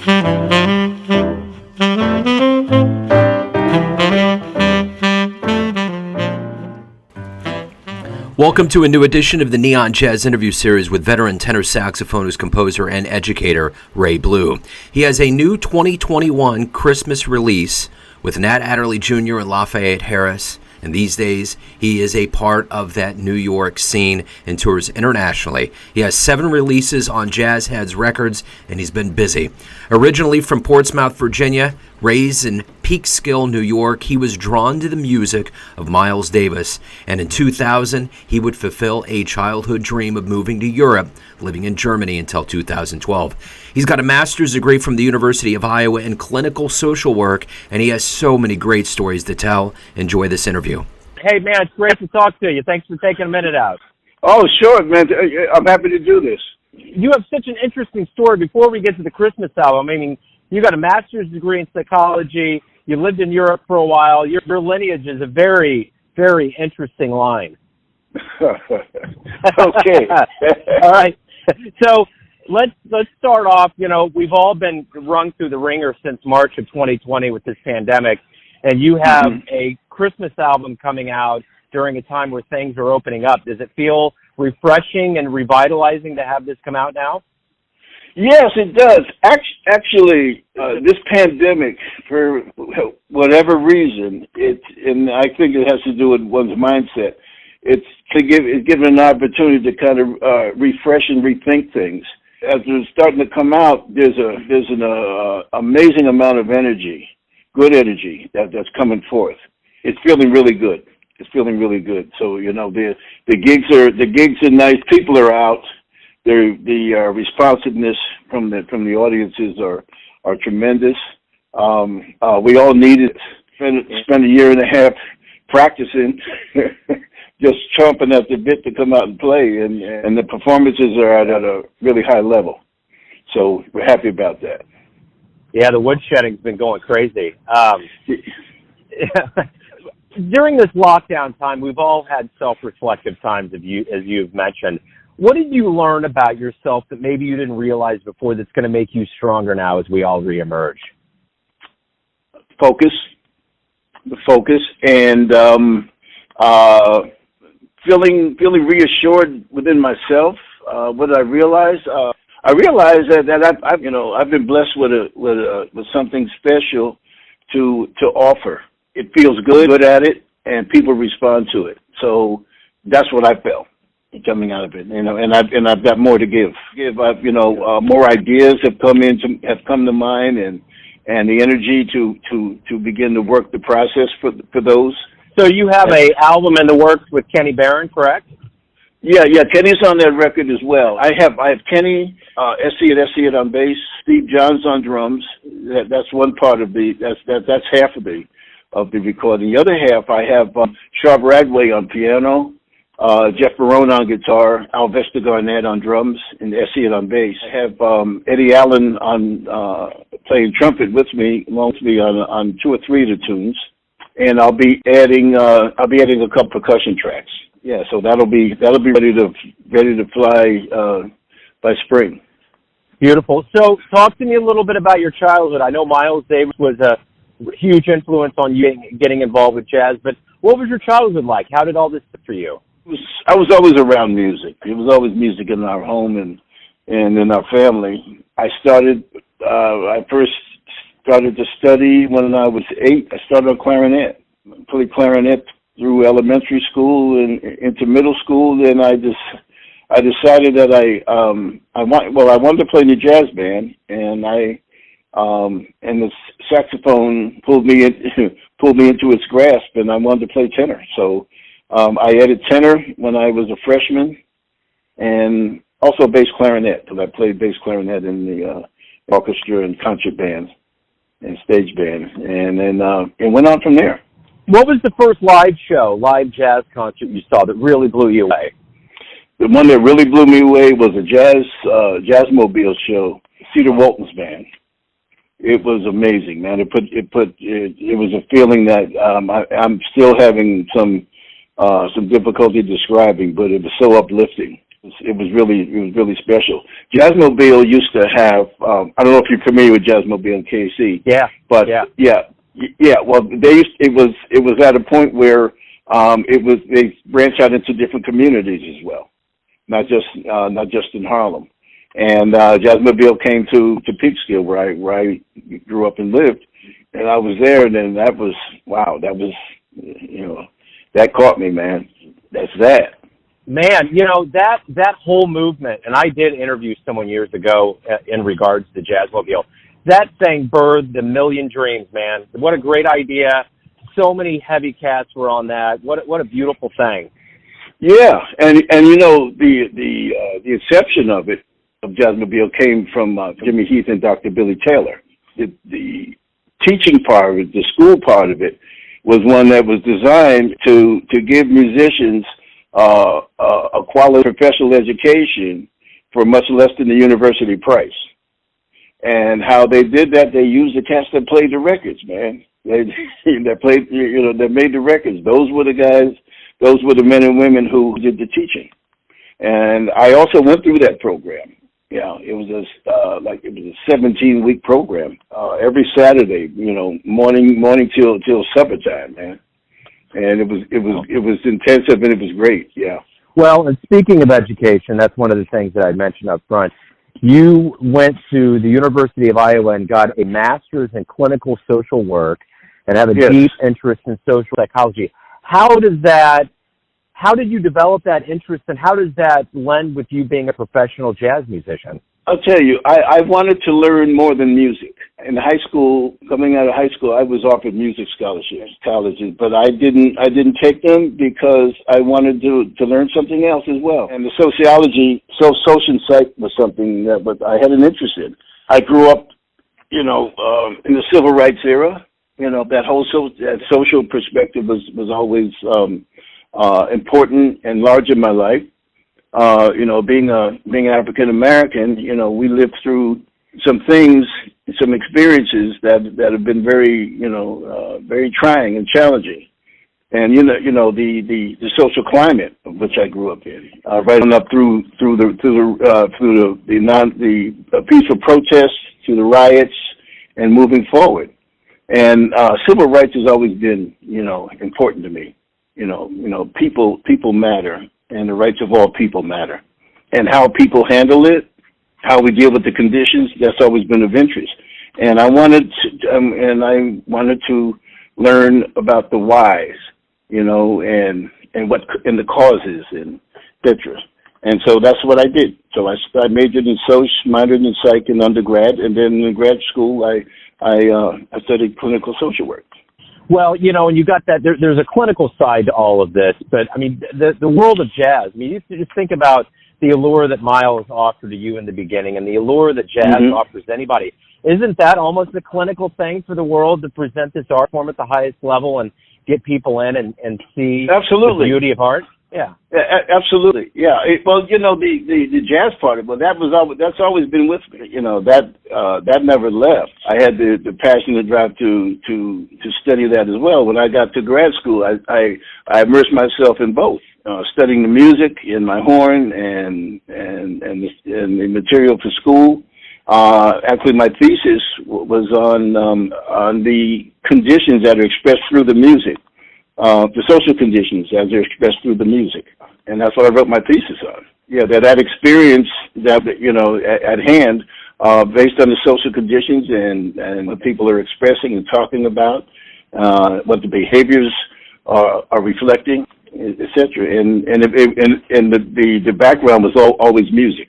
Welcome to a new edition of the Neon Jazz interview series with veteran tenor saxophonist, composer, and educator Ray Blue. He has a new 2021 Christmas release with Nat Adderly Jr. and Lafayette Harris. And these days, he is a part of that New York scene and tours internationally. He has 7 releases on Jazzheads Records, and he's been busy. Originally from Portsmouth, Virginia, raised in Peekskill, New York, he was drawn to the music of Miles Davis. And in 2000, he would fulfill a childhood dream of moving to Europe, living in Germany until 2012. He's got a master's degree from the University of Iowa in clinical social work, and he has so many great stories to tell. Enjoy this interview. Hey, man, it's great to talk to you. Thanks for taking a minute out. Oh, sure, man. I'm happy to do this. You have such an interesting story. Before we get to the Christmas album, I mean, you got a master's degree in psychology. You lived in Europe for a while. Your lineage is a very, very interesting line. Okay. All right. So let's start off. You know, we've all been rung through the ringer since March of 2020 with this pandemic, and you have a Christmas album coming out during a time where things are opening up. Does it feel refreshing and revitalizing to have this come out now? Yes, it does. Actually, this pandemic, for whatever reason, and I think it has to do with one's mindset. It's given an opportunity to kind of refresh and rethink things. As it's starting to come out, there's an amazing amount of energy, good energy that's coming forth. It's feeling really good. It's feeling really good. So the gigs are nice. People are out. The responsiveness from the audiences are tremendous. We all needed spend a year and a half practicing, just chomping at the bit to come out and play, and the performances are at a really high level. So we're happy about that. Yeah, the woodshedding's been going crazy. During this lockdown time, we've all had self-reflective times, as you've mentioned. What did you learn about yourself that maybe you didn't realize before that's going to make you stronger now as we all reemerge? The focus, and feeling reassured within myself. What did I realize? I realized that I've been blessed with something special to offer. It feels good at it, and people respond to it. So that's what I felt coming out of it, and I've got more to give. More ideas have come to mind, and the energy to begin to work the process for those. So you have a album in the works with Kenny Barron, correct? Yeah, Kenny's on that record as well. I have Kenny, It on bass, Steve Johns on drums. That's one part of that's half of the recording. The other half, I have Sharp Radway on piano, Jeff Barron on guitar, Al Garnett on drums, and It on bass. I have Eddie Allen on playing trumpet with me, along with me on 2 or 3 of the tunes, and I'll be adding a couple percussion tracks. Yeah, so that'll be ready to fly by spring. Beautiful. So talk to me a little bit about your childhood. I know Miles Davis was a huge influence on you getting involved with jazz, but what was your childhood like? How did all this fit for you? I was always around music. It was always music in our home and in our family. I first started to study when I was 8. I started on clarinet. I played clarinet through elementary school and into middle school. Then I decided that I wanted to play in the jazz band, and the saxophone pulled me into its grasp, and I wanted to play tenor. So I added tenor when I was a freshman, and also bass clarinet, because I played bass clarinet in the orchestra and concert band and stage band, and then it went on from there. What was the first live jazz concert you saw that really blew you away? The one that really blew me away was a Jazzmobile show, Cedar Walton's band. It was amazing, man. It was a feeling that I'm still having some difficulty describing, but it was so uplifting. It was really special. Jazzmobile used to have, I don't know if you're familiar with Jazzmobile in KC. Yeah. But yeah. Well, it was at a point where they branched out into different communities as well, not just in Harlem. And Jazzmobile came to Peekskill, where I grew up and lived, and I was there. And then that was that caught me, man. That's that. Man, that whole movement, and I did interview someone years ago in regards to Jazzmobile. That thing birthed a million dreams, man. What a great idea. So many heavy cats were on that. What a beautiful thing. Yeah, and the inception of Jazzmobile came from Jimmy Heath and Dr. Billy Taylor. The teaching part of it, the school part of it, was one that was designed to give musicians a quality professional education for much less than the university price. And how they did that, they used the cats that played the records, man. That made the records. Those were the guys, those were the men and women who did the teaching. And I also went through that program. Yeah, it was a 17-week program. Every Saturday, morning till supper time, man. And it was intensive and it was great. Yeah. Well, and speaking of education, that's one of the things that I mentioned up front. You went to the University of Iowa and got a master's in clinical social work and have a deep interest in social psychology. How did you develop that interest, and how does that blend with you being a professional jazz musician? I'll tell you, I wanted to learn more than music. In high school, coming out of high school, I was offered music scholarships, colleges, but I didn't take them because I wanted to learn something else as well. And the social psych was something that I had an interest in. I grew up, in the civil rights era. That whole social perspective was always important and large in my life. Being an African American, we lived through some things, some experiences that have been very, very trying and challenging. And the social climate of which I grew up in, right on up through the peaceful protests to the riots and moving forward. And civil rights has always been, important to me. People matter. And the rights of all people matter. And how people handle it, how we deal with the conditions, that's always been of interest. And I wanted to learn about the whys, and the causes, and et cetera. And so that's what I did. So I majored in social, minored in psych in undergrad, and then in grad school I studied clinical social work. Well, and you got that, there's a clinical side to all of this, but I mean, the world of jazz, you just think about the allure that Miles offered to you in the beginning and the allure that jazz offers anybody. Isn't that almost a clinical thing for the world to present this art form at the highest level and get people in and see Absolutely. The beauty of art? Yeah. Absolutely. Yeah. The jazz part of it, that's always been with me. That never left. I had the passion to drive to study that as well. When I got to grad school, I immersed myself in both, studying the music in my horn and the material for school. Actually, my thesis was on the conditions that are expressed through the music. The social conditions as they're expressed through the music. And that's what I wrote my thesis on. Yeah, that experience that, at hand, based on the social conditions and what people are expressing and talking about, what the behaviors are reflecting, et cetera. And the background was always music.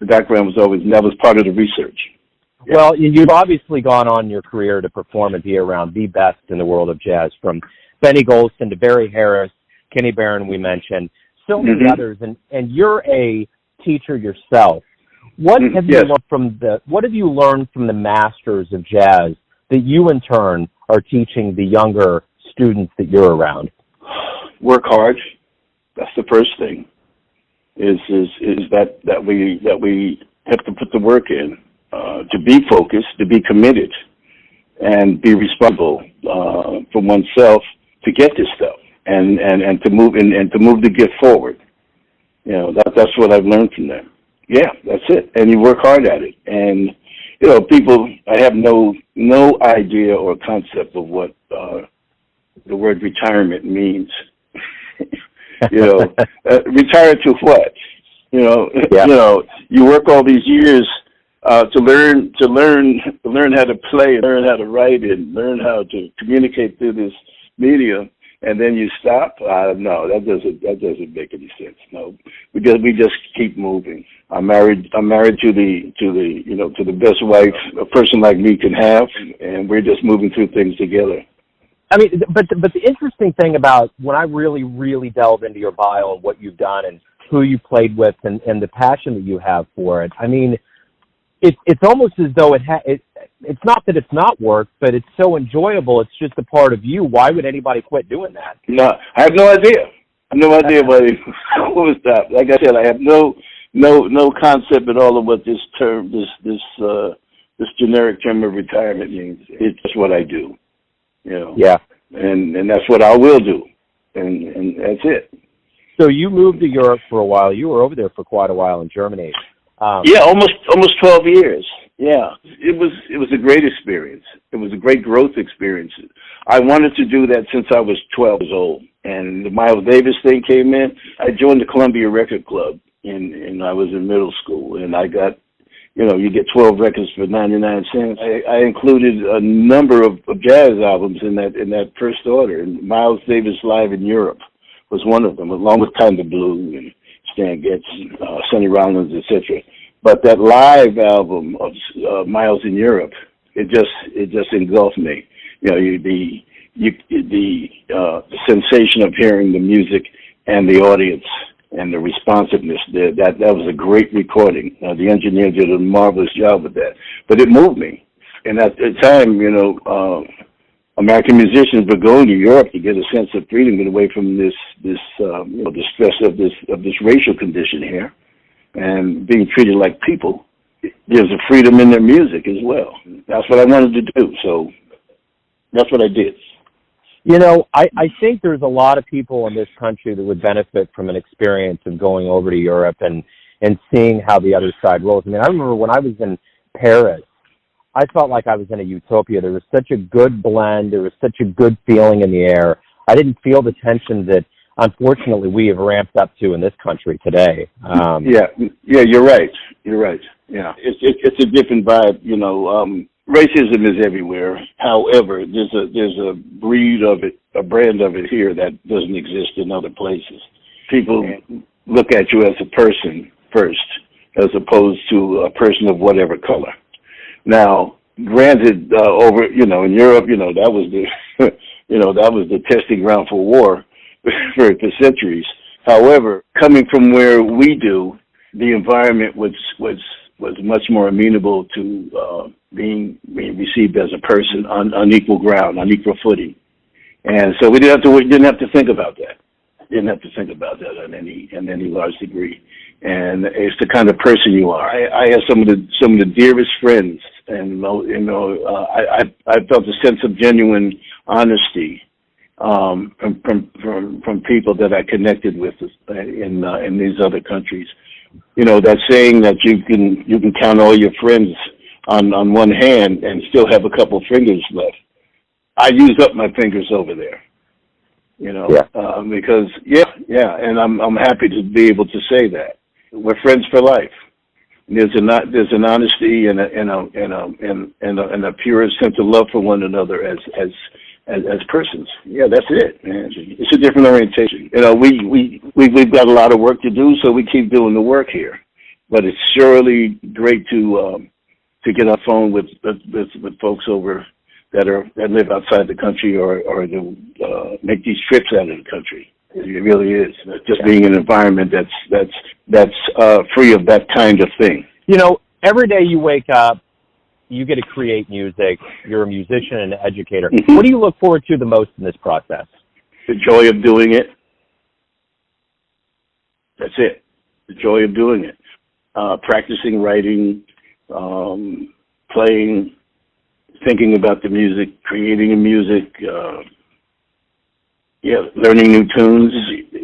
The background was always, and that was part of the research. Yeah. Well, you've obviously gone on your career to perform and be around the best in the world of jazz, from Benny Golson to Barry Harris, Kenny Barron, we mentioned, so many others, and you're a teacher yourself. What have you learned from the masters of jazz that you in turn are teaching the younger students that you're around? Work hard. That's the first thing. Is that we have to put the work in, to be focused, to be committed, and be responsible for oneself to get this stuff and to move the gift forward. You know, that's what I've learned from them. Yeah, that's it. And you work hard at it. And, you know, people, I have no idea or concept of what the word retirement means. You know, retire to what? You know, Yeah. you know, you work all these years to learn how to play, learn how to write, and learn how to communicate through this medium, and then you stop. No, that doesn't make any sense. No, we just keep moving. I'm married to the best wife a person like me can have, and we're just moving through things together. I mean, but the interesting thing about when I really, really delve into your bio and what you've done and who you played with and the passion that you have for it, I mean, it's almost as though it's not that it's not work, but it's so enjoyable. It's just a part of you. Why would anybody quit doing that? No, I have no idea. I have no idea why they would stop. Like I said, I have no concept at all of what this term, this generic term of retirement means. It's just what I do. You know, Yeah. And that's what I will do, and that's it. So you moved to Europe for a while. You were over there for quite a while in Germany. Yeah, almost 12 years. Yeah, it was a great experience. It was a great growth experience. I wanted to do that since I was 12 years old, and the Miles Davis thing came in. I joined the Columbia Record Club, and I was in middle school, and I got. You know, you get 12 records for 99 cents. I included a number of jazz albums in that first order, and Miles Davis Live in Europe was one of them, along with Kind of Blue and Stan Getz, Sonny Rollins, etc. But that live album of Miles in Europe, it just engulfed me. You know, the sensation of hearing the music and the audience. And the responsiveness there, that was a great recording. The engineer did a marvelous job with that. But it moved me. And at the time, you know, American musicians would go to Europe to get a sense of freedom, get away from the stress of this racial condition here, and being treated like people. There's a freedom in their music as well. That's what I wanted to do. So that's what I did. You know, I think there's a lot of people in this country that would benefit from an experience of going over to Europe and seeing how the other side rolls. I mean, I remember when I was in Paris, I felt like I was in a utopia. There was such a good blend. There was such a good feeling in the air. I didn't feel the tension that, unfortunately, we have ramped up to in this country today. Yeah, you're right. You're right. Yeah, it's a different vibe, you know. Racism is everywhere. However, there's a breed of it, a brand of it here that doesn't exist in other places. People look at you as a person first, as opposed to a person of whatever color. Now, granted, over in Europe, that was the that was the testing ground for war for centuries. However, coming from where we do, the environment was much more amenable to being received as a person on equal ground, on equal footing, and so we didn't have to think about that. Didn't have to think about that in any large degree. And it's the kind of person you are. I have some of the dearest friends, and I felt a sense of genuine honesty from people that I connected with in these other countries. That saying that you can count all your friends on one hand and still have a couple fingers left. I used up my fingers over there. Because and I'm happy to be able to say that we're friends for life. There's an honesty and a pure sense of love for one another as persons. Yeah, that's it, man. It's a different orientation. We've got a lot of work to do, so we keep doing the work here. But it's surely great to get on the phone with folks over that live outside the country or to make these trips out of the country. It really is. Just being in an environment that's free of that kind of thing. Every day you wake up, you get to create music. You're a musician and an educator. Mm-hmm. What do you look forward to the most in this process? The joy of doing it. That's it. The joy of doing it. Practicing, writing, playing, thinking about the music, creating the music, learning new tunes.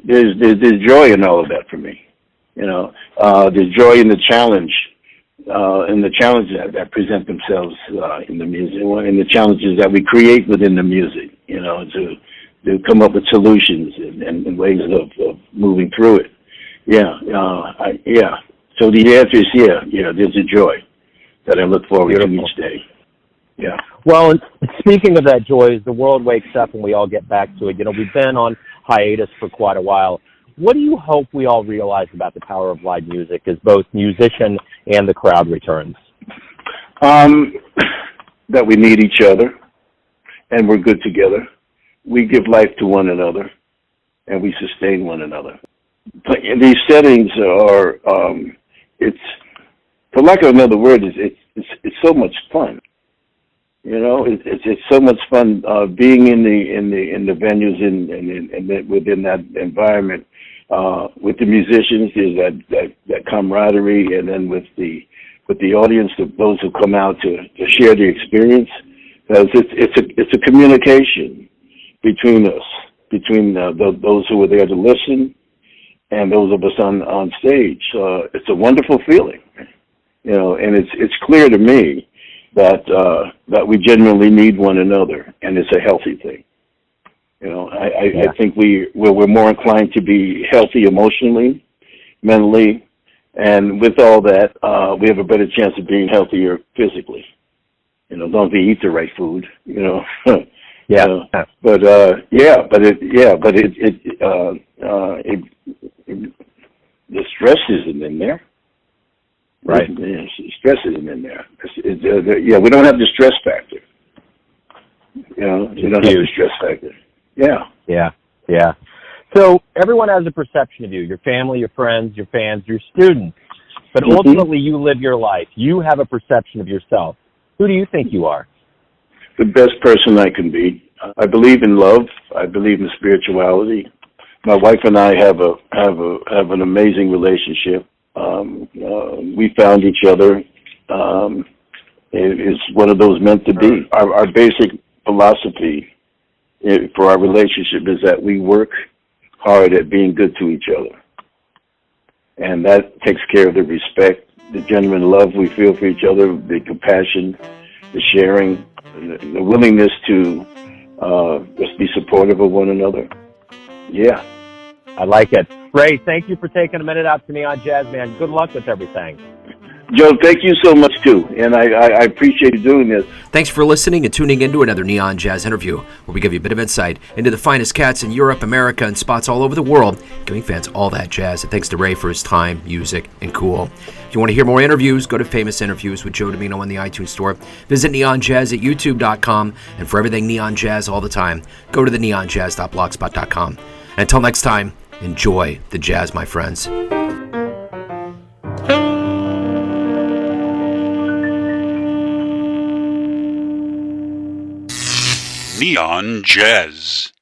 There's joy in all of that for me. The joy and the challenge, and the challenges that present themselves in the music, and the challenges that we create within the music, to come up with solutions and ways of moving through it. So the answer is there's a joy that I look forward to each day. Yeah. Well, and speaking of that joy, as the world wakes up and we all get back to it, we've been on hiatus for quite a while. What do you hope we all realize about the power of live music as both musician and the crowd returns? That we need each other and we're good together. We give life to one another and we sustain one another. But these settings are, it's, for lack of another word, it's so much fun. It's so much fun being in the venues and within that environment with the musicians. There's that camaraderie, and then with the audience, those who come out to share the experience. It's a communication between us, between those who are there to listen and those of us on stage. It's a wonderful feeling, and it's clear to me that we genuinely need one another, and it's a healthy thing. I think we're more inclined to be healthy emotionally, mentally, and with all that, we have a better chance of being healthier physically. Don't we eat the right food? The stress isn't in there. Right. Stress isn't in there. We don't have the stress factor. We don't have the stress factor. Yeah. So everyone has a perception of you, your family, your friends, your fans, your students. But ultimately, you live your life. You have a perception of yourself. Who do you think you are? The best person I can be. I believe in love. I believe in spirituality. My wife and I have an amazing relationship. We found each other. It's one of those meant to be. Our basic philosophy for our relationship is that we work hard at being good to each other. And that takes care of the respect, the genuine love we feel for each other, the compassion, the sharing, the willingness to just be supportive of one another. Yeah. I like it. Ray, thank you for taking a minute out to Neon Jazz, man. Good luck with everything. Joe, thank you so much, too. And I appreciate you doing this. Thanks for listening and tuning in to another Neon Jazz interview, where we give you a bit of insight into the finest cats in Europe, America, and spots all over the world, giving fans all that jazz. And thanks to Ray for his time, music, and cool. If you want to hear more interviews, go to Famous Interviews with Joe Domino on the iTunes Store. Visit Neon Jazz at youtube.com. And for everything Neon Jazz all the time, go to the neonjazz.blogspot.com. And until next time, enjoy the jazz, my friends. Neon Jazz.